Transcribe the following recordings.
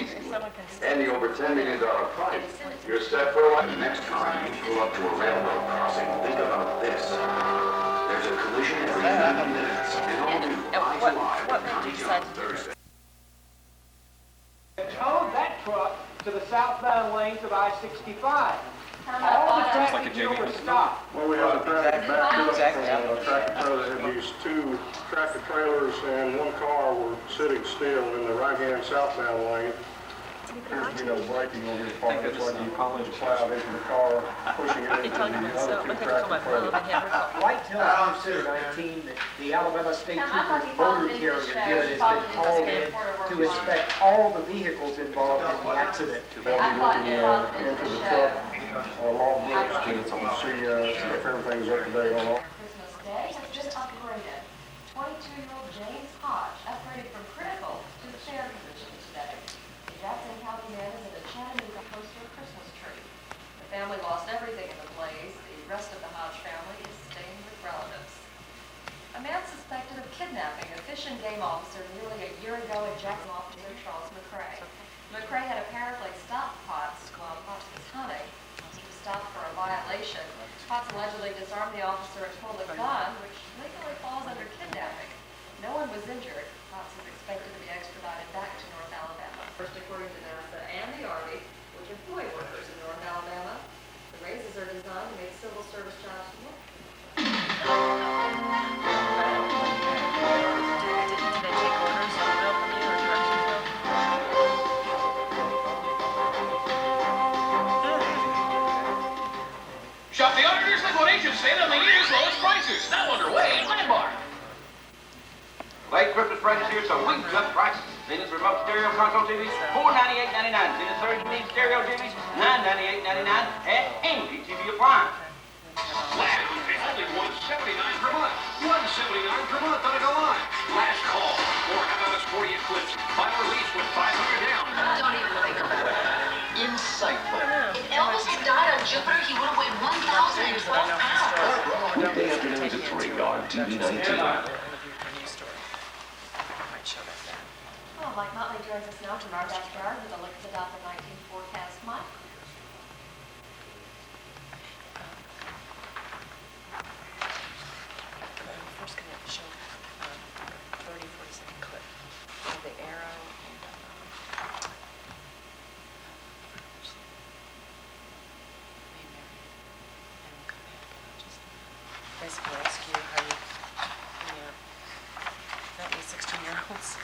easy. And the over $10 million prize. You're set for life. Next time you pull up to a railroad crossing, think about this. There's a collision every 90 minutes. And all new Eyes Alive will come to you on Thursday. Towed that truck to the southbound lanes of I-65. All the traffic here was stopped. Well, we have the traffic backed up from a tractor trailer that had these two tractor trailers and one car were sitting still in the right-hand southbound lane. Appears to be no braking on his part. It's like he plowed into the car, pushing it into the other two tractor trailers. White tells Officer 19 that the Alabama State Trooper's motor carrier unit has been called in to inspect all the vehicles involved in the accident. They'll be looking into the truck, log books to see if everything's up to date on all. Christmas Day has been upgraded. 22-year-old James Hodge upgraded from critical to the fair position today. The Jackson County man is at a Chattanooga poster Christmas tree. The family lost everything in the blaze. The rest of the Hodge family is staying with relatives. A man suspected of kidnapping a Fish and Game officer nearly a year ago in Jackson, Officer Charles McCray. McCray had apparently stopped Potts while Potts was hunting. He was stopped for a violation. Potts allegedly disarmed the officer and pulled a gun, which legally falls under kidnapping. No one was injured. Potts is expected to be extradited back to North Alabama. First, according to NASA and the Army, which employ workers in North Alabama, the raises are designed to make civil service jobs more. Did they take orders on the bill from you or directions? Shop the Auditor's Liquidation Sale on the year's lowest prices. Now underway at Landmark. Late Christmas prices here, so we cut prices. Venus Remote Stereo Console TVs, $498.99. Venus 30D Stereo TVs, $998.99 at any TV appliance. Last only $179 per month. $179 per month on a line. Last call. Or how about a sporty Eclipse? Buy or lease with $500 down. Don't even think about it. Insightful. If Elvis had died on Jupiter, he would have weighed 1,012 pounds. Weekday afternoons at 3 on TV 19. Well, Mike Motley joins us now from our backyard with a look at the Doppler 19 forecast. Mike? I'm first going to show 30-40-second clip of the arrow and come back and I'll just basically ask you how you not me 16-year-olds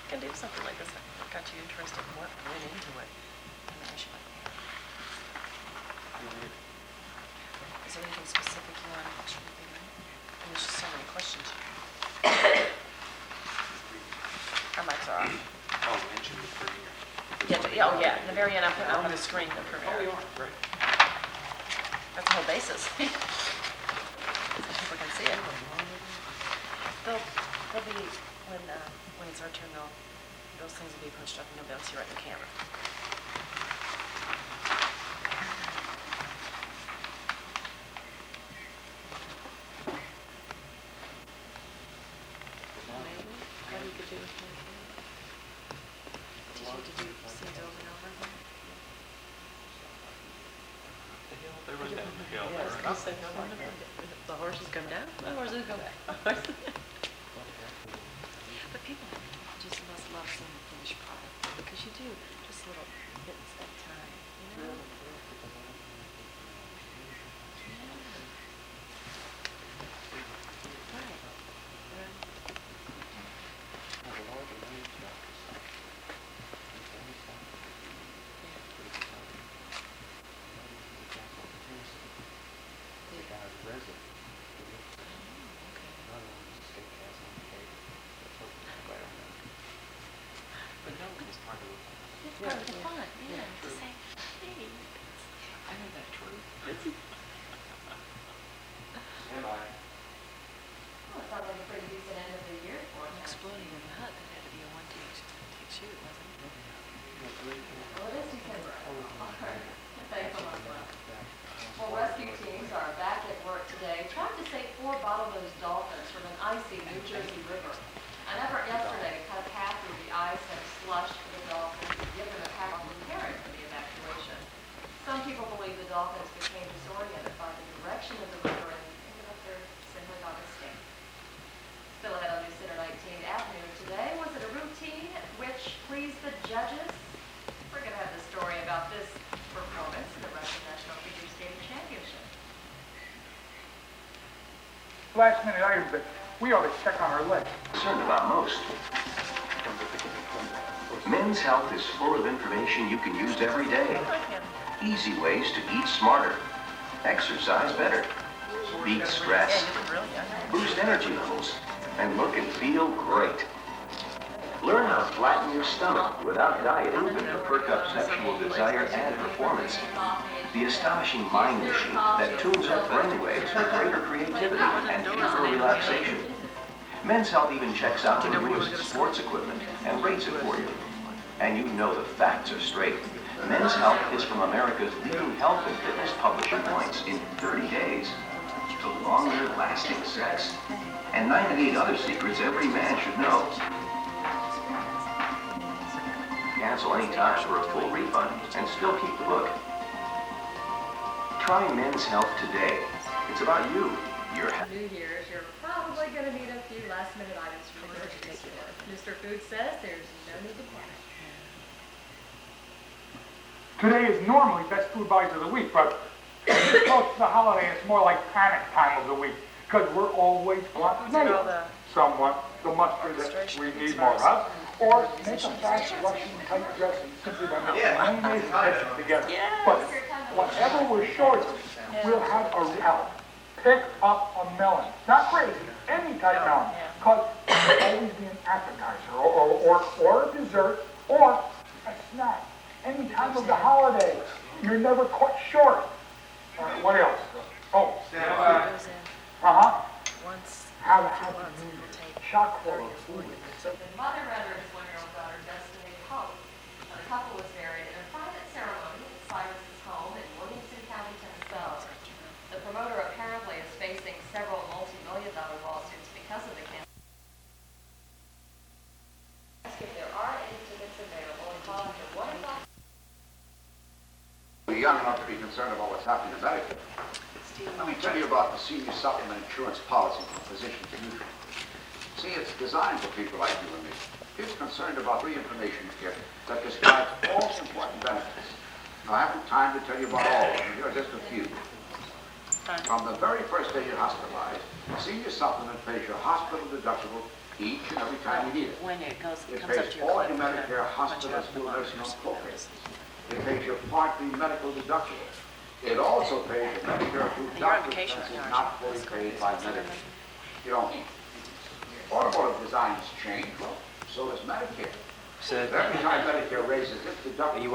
can do something like this. What got you interested in what went into it? And then I should like that. Is there anything specific you want to make sure you know? And there's just so many questions. Our mics are off. Oh, mention the premiere. Yeah, oh yeah, in the very end I'll put up on the screen the premiere. Oh, you are, great. That's the whole basis. So people can see it. They'll be, when it's our turn, those things will be punched up and you'll be able to see right in the camera. Maybe, what you could do with me. Teach you to do scenes over and over again. The hill, they run down the hill. Yes, I'll say no more. The horses come down, the horses go back. But people just must love seeing the finished product because you do just little bits at a time, you know? Right. It's part of the fun, yeah, to say, hey. I know that truth. Well, it's not like a pretty decent end of the year for him. Exploding in the hut, that had to be a one-take shoot, wasn't it? Well, it is December. Thankful I'm not. Well, rescue teams are back at work today trying to save 4 bottlenose dolphins from an icy New Jersey river. An effort yesterday cut a path through the ice and slush for the dolphins to give judges, we're going to have the story about this performance in the Russian National Figure Skating Championship. Last minute item, but we ought to check on our list. Concerned about most. Men's Health is full of information you can use every day. Easy ways to eat smarter, exercise better, beat stress, boost energy levels, and look and feel great. Learn how to flatten your stomach without dieting to perk up sexual desire and performance. The astonishing mind machine that tunes up brainwaves for greater creativity and deeper relaxation. Men's Health even checks out the newest sports equipment and rates it for you. And you know the facts are straight. Men's Health is from America's leading health and fitness publishing points in 30 days. To longer lasting sex. And 98 other secrets every man should know. Cancel any time for a full refund and still keep the book. Try Men's Health today. It's about you. Your health. New Year's, you're probably going to need a few last-minute items from the grocery store. Mr. Food says there's no need to panic. Today is normally best food buys of the week, but close to the holiday, it's more like panic time of the week, because we're always wanting someone the mustard that we need more of, or make a fast Russian type dressing simply by mixing mayonnaise and ketchup together. But whatever we're short of, we'll have a salad. Pick up a melon. Not crazy, any type of melon, because it'll always be an appetizer, or a dessert, or a snack. Any time of the holiday, you're never quite short. What else? Oh, have a happy New Year. Chock full of food. The mother rendered his 1-year-old daughter Destiny Hope. The couple was married in a private ceremony at Cyrus's home in Williamson County, Tennessee. The promoter apparently is facing several multi-million-dollar lawsuits because of the cancel. Ask if there are any tickets available and call under 1 o'clock. We're young enough to be concerned about what's happening in Medicare. Let me tell you about the senior supplement insurance policy for physicians usually. See, it's designed for people like you and me. It's concerned about the information kit that describes all important benefits. Now, I haven't time to tell you about all of them. Here are just a few. From the very first day you're hospitalized, Senior Supplement pays your hospital deductible each and every time you need it. When it comes It up pays to your all clinic, your Medicare hospital school nursing home co-pays. It pays your Part B medical deductible. It also pays your Medicare approved doctor expenses not fully paid by Medicare. You don't need it. Automotive designs change, well, so does Medicare. Every time Medicare raises its deductible, you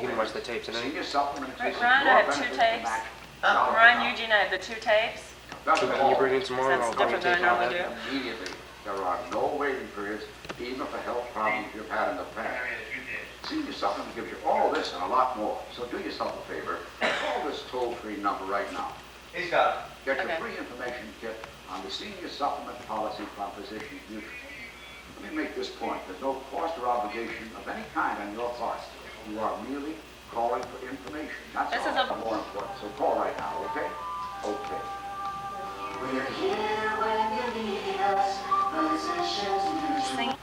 can watch the tapes tonight? Senior Supplement increases Ryan, I your have 2 benefits to tapes. match Ryan, Eugene, I have the 2 tapes. Can you bring in some more? That's different than I normally do. Immediately, there are no waiting periods, even for health problems you've had in the past. Senior Supplement gives you all this and a lot more. So do yourself a favor, call this toll-free number right now. He's got it. Get your free information kit on the Senior Supplement policy from Physicians Mutual. Let me make this point. There's no cost or obligation of any kind on your part. You are merely calling for information. That's all. More important. So call right now, okay? Okay. We're here when you need us, Physicians Mutual.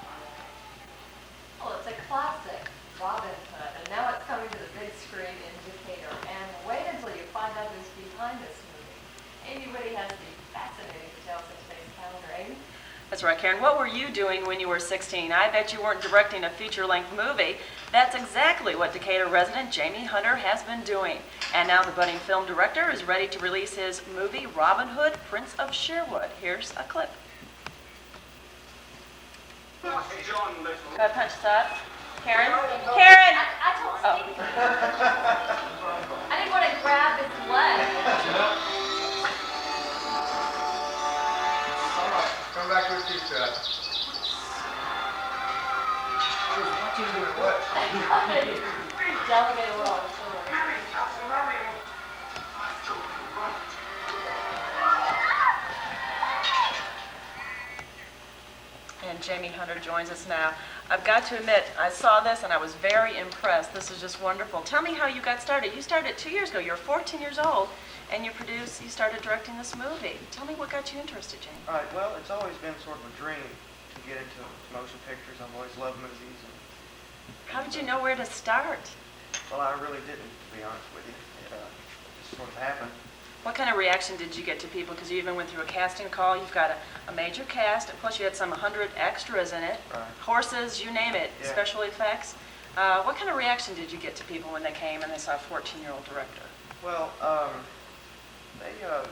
Well, it's a classic, Robin Hood, and now it's coming to the big screen in Decatur. And wait until you find out who's behind this movie. Amy Whitty has the fascinating details of today's calendar. Amy? That's right, Karen. What were you doing when you were 16? I bet you weren't directing a feature-length movie. That's exactly what Decatur resident Jamie Hunter has been doing. And now the budding film director is ready to release his movie, Robin Hood, Prince of Sherwood. Here's a clip. Go ahead, punch this up. Karen? Karen! I told Steve. I didn't want to grab his leg. Come back to his seat, sir. I was watching you at what? Delegate well. And Jamie Hunter joins us now. I've got to admit, I saw this and I was very impressed. This is just wonderful. Tell me how you got started. You started 2 years ago. You're 14 years old, and you started directing this movie. Tell me what got you interested, Jamie. All right, well, it's always been sort of a dream to get into motion pictures. I've always loved movies. And How did you know where to start? Well, I really didn't, to be honest with you. It just sort of happened. What kind of reaction did you get to people? Because you even went through a casting call. You've got a major cast, and plus you had some 100 extras in it. Right. Horses, you name it, Yeah. special effects. What kind of reaction did you get to people when they came and they saw a 14-year-old director? Well, they were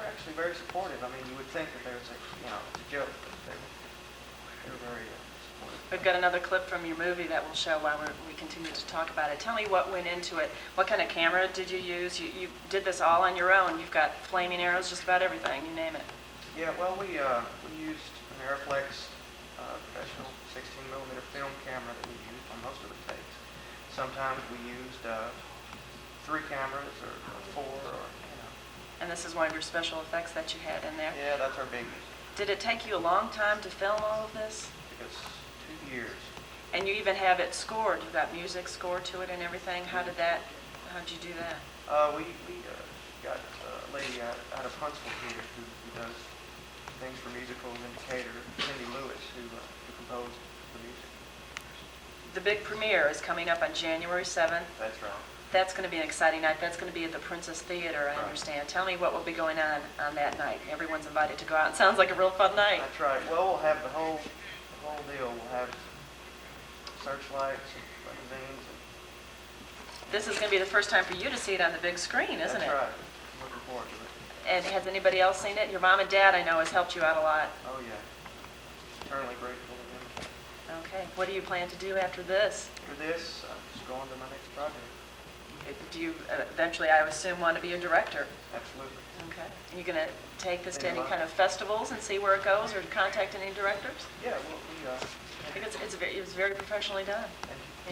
actually very supportive. I mean, you would think that there was a joke, but they were very supportive. We've got another clip from your movie that will show while we continue to talk about it. Tell me what went into it. What kind of camera did you use? You did this all on your own. You've got flaming arrows, just about everything. You name it. Yeah, well, we used an Airflex professional 16mm film camera that we used on most of the takes. Sometimes we used 3 cameras or 4 or. And this is one of your special effects that you had in there. Yeah, that's our biggie. Did it take you a long time to film all of this? It was 2 years. And you even have it scored. You've got music scored to it and everything. How'd you do that? We got a lady out of Huntsville here who does things for musicals in Decatur, Cindy Lewis, who composed the music. The big premiere is coming up on January 7th. That's right. That's going to be an exciting night. That's going to be at the Princess Theater, I understand. Tell me what will be going on that night. Everyone's invited to go out. It sounds like a real fun night. That's right. Well, we'll have the whole deal. We'll have searchlights and limousines. This is going to be the first time for you to see it on the big screen, isn't it? That's right. I'm looking forward to it. And has anybody else seen it? Your mom and dad, I know, has helped you out a lot. Oh, yeah. Eternally grateful to them. Okay. What do you plan to do after this? After this, I'm just going to my next project. Do you eventually, I assume, want to be a director? Absolutely. Okay. Are you going to take this to any kind of festivals and see where it goes, or contact any directors? Yeah, well, I think it's very professionally done.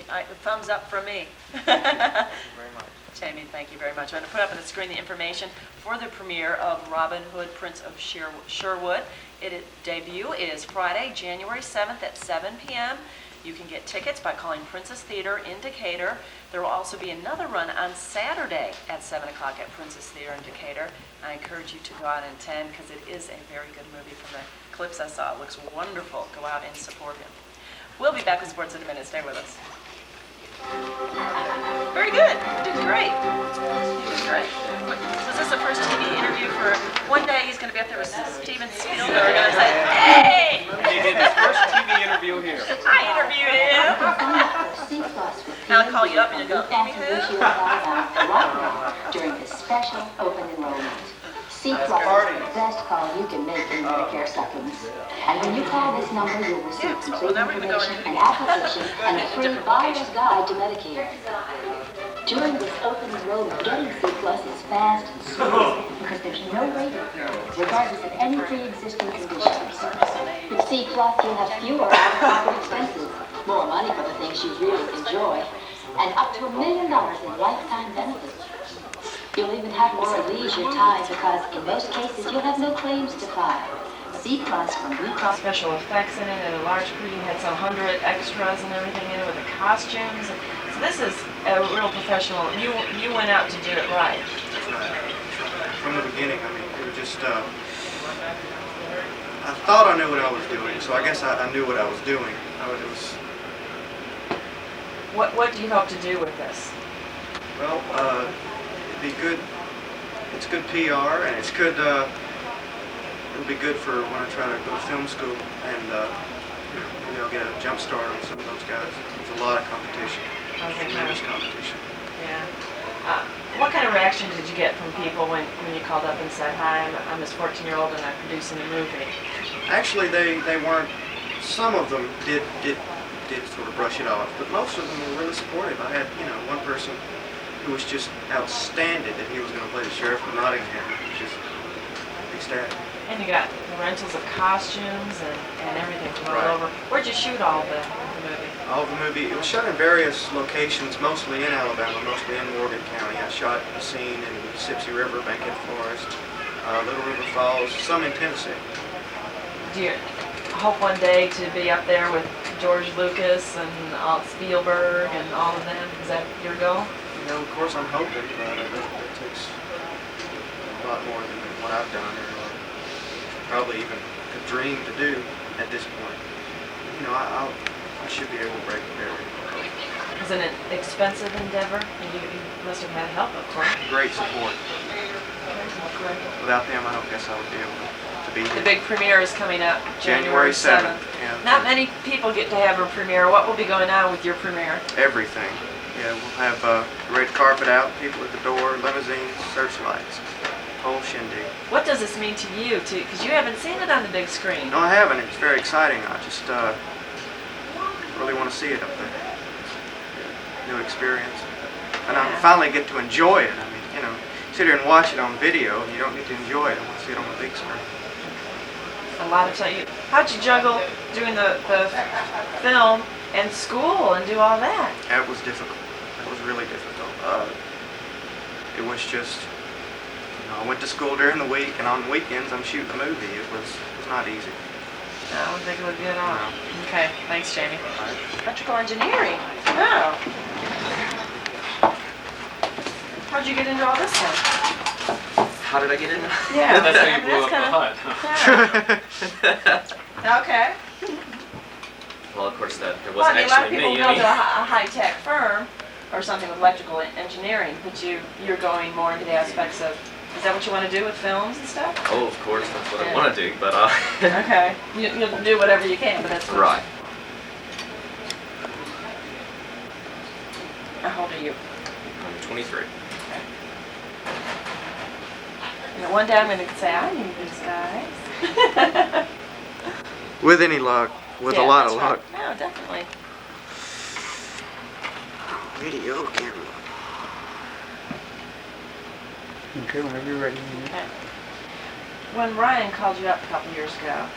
Thank A thumbs up from me. you very much. Jamie, thank you very much. I'm going to put up on the screen the information for the premiere of Robin Hood, Prince of Sherwood. Debut is Friday, January 7th at 7 p.m. You can get tickets by calling Princess Theater in Decatur. There will also be another run on Saturday at 7 o'clock at Princess Theater in Decatur. I encourage you to go out and attend because it is a very good movie from the clips I saw. It looks wonderful. Go out and support him. We'll be back with sports in a minute. Stay with us. Very good. You did great. You did great. Was this the first TV interview for one day he's going to be up there with Steven Spielberg and say, hey! He did his first TV interview here. I interviewed him. Now I'll call you up and you go, Amy who? During the special open enrollment. C-Plus is the best call you can make in Medicare supplements. And when you call this number, you'll receive complete information and application and a free buyer's guide to Medicare. During this open enrollment, getting C-Plus is fast and smooth because there's no waiting period, regardless of any pre-existing conditions. With C-Plus, you'll have fewer out-of-pocket expenses, more money for the things you really enjoy, and up to $1 million in lifetime benefits. You'll even have more leisure time because, in most cases, you'll have no claims to file. C-Plus from Blue Cross. Special effects in it and a large crew. You had some 100 extras and everything in it with the costumes. So this is a real professional. You went out to do it right. From the beginning, I mean, it was just, I thought I knew what I was doing, so I guess I knew what I was doing. What do you hope to do with this? Well, it'd be good. It's good PR, and it's good. It'll be good for when I try to go to film school, and maybe I'll get a jump start on some of those guys. There's a lot of competition. Tremendous competition. Yeah. What kind of reaction did you get from people when you called up and said, "Hi, I'm this 14-year-old and I'm producing a movie"? Actually, they weren't. Some of them did sort of brush it off, but most of them were really supportive. I had, one person who was just outstanding that he was going to play the sheriff of Nottingham, which is ecstatic. And you got the rentals of costumes and everything from all over. Where'd you shoot all the movie? All of the movie, it was shot in various locations, mostly in Alabama, mostly in Morgan County. I shot a scene in the Mississippi River, Bankhead Forest, Little River Falls, some in Tennessee. Do you hope one day to be up there with George Lucas and Spielberg and all of them? Is that your goal? Of course I'm hoping, but it takes a lot more than what I've done, or probably even could dream to do at this point. I should be able to break the barrier. Was it an expensive endeavor? You must have had help, of course. Great support. Without them, I don't guess I would be able to be The here. big premiere is coming up January 7th. Yeah. Not many people get to have a premiere. What will be going on with your premiere? Everything. Yeah, we'll have red carpet out, people at the door, limousines, searchlights, whole shindig. What does this mean to you? Because you haven't seen it on the big screen. No, I haven't. It's very exciting. I just really want to see it up there. New experience. And I finally get to enjoy it. I mean, you know, sit here and watch it on video, and you don't get to enjoy it. I want to see it on the big screen. A lot of time. How'd you juggle doing the film and school and do all that? That was difficult. That was really difficult. It was just, you know, I went to school during the week, and on weekends I'm shooting a movie. It was not easy. No, I don't think it would be at all. No. Okay, thanks, Jamie. All right. Electrical engineering. Wow. How'd you get into all this stuff? How did I get in? Yeah. That's how you I mean, blew up that's the hut. Yeah. Okay. Well, of course, that Well, I wasn't mean, a lot of actually people me. go to a high-tech firm or something with electrical engineering, but you're going more into the aspects of, is that what you want to do with films and stuff? Oh, of course, that's what Yeah. I want to do, but Okay. You'll do whatever you can, but that's what right. How old are you? I'm 23. You know, one day I'm going to say, I knew these guys. With any luck, with a Yeah, lot of that's right. luck. No, definitely. Video camera. Okay, whenever you're ready. Okay. When Ryan called you up a couple years ago,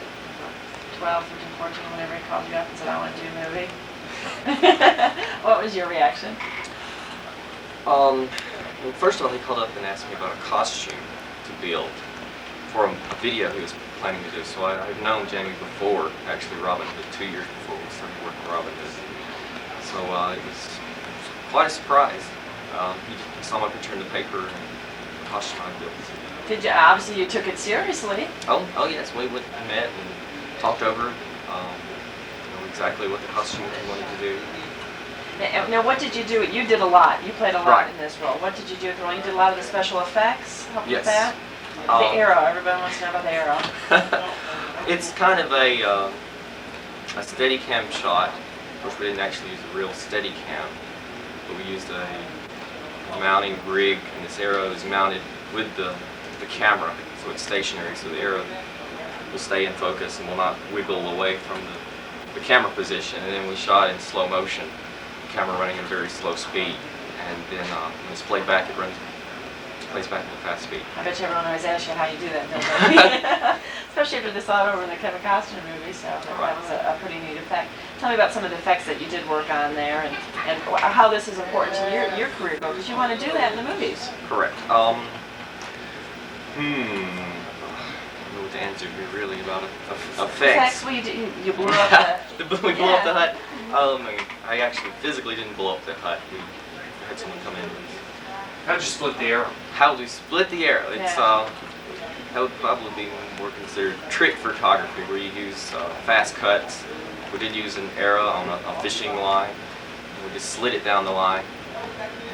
12, 13, 14, whenever he called you up and said, I want to do a movie, what was your reaction? Well, first of all, he called up and asked me about a costume to build for a video he was planning to do. So I've known Jamie before, actually Robin Hood, 2 years before we started working with Robin Hood. So it was quite a surprise. He saw my picture in the paper and the costume I built. Did you, obviously you took it seriously. Oh yes, we went and met and talked over exactly what the costume we wanted to do. Now, what did you do? You did a lot. You played a lot Right. in this role. What did you do with the role? You did a lot of the special effects. Help Yes. with that. The arrow. Everybody wants to know about the arrow. It's kind of a steady cam shot. Of course, we didn't actually use a real steady cam, but we used a mounting rig, and this arrow is mounted with the camera, so it's stationary, so the arrow will stay in focus and will not wiggle away from the camera position. And then we shot in slow motion, the camera running at a very slow speed, and then when it's played back, it plays back at a fast speed. I bet you everyone always asks you how you do that, don't they? Especially after they saw it over in the Kevin Costner movie, so that was a pretty neat effect. Tell me about some of the effects that you did work on there, and how this is important to your career goal, because you want to do that in the movies. Correct. I don't know what the answer would be really about effects. Effects, you blew up the... We blew up the hut. I actually physically didn't blow up the hut. We had someone come in. How'd you split the arrow? How do we split the arrow? It's that would probably be more considered trick photography, where you use fast cuts. We did use an arrow on a fishing line. We just slid it down the line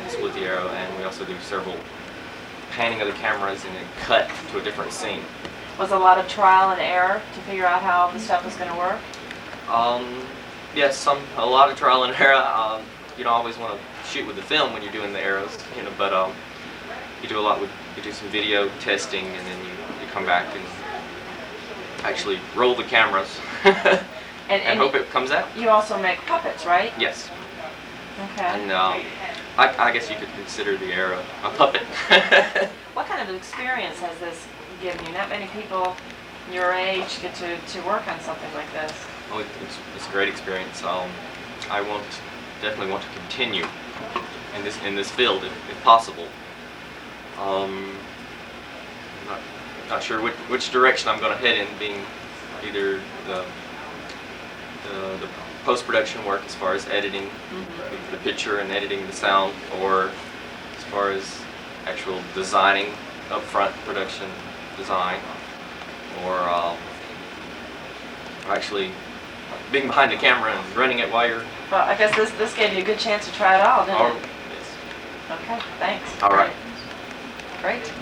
and split the arrow, and we also do several panning of the cameras and then cut to a different scene. Was a lot of trial and error to figure out how the stuff was going to work? Yes, a lot of trial and error. You don't always want to shoot with the film when you're doing the arrows, but you do a lot you do some video testing, and then you come back and actually roll the cameras and hope it comes out. You also make puppets, right? Yes. Okay. And I guess you could consider the arrow a puppet. What kind of experience has this given you? Not many people your age get to work on something like this. Oh, it's a great experience. I definitely want to continue in this field if possible. Not sure which direction I'm going to head in, being either the post-production work as far as editing the picture and editing the sound, or as far as actual designing upfront production design, or actually being behind the camera and running it while you're... Well, I guess this gave you a good chance to try it all, didn't Oh, it? yes. Okay, thanks. All right. Great.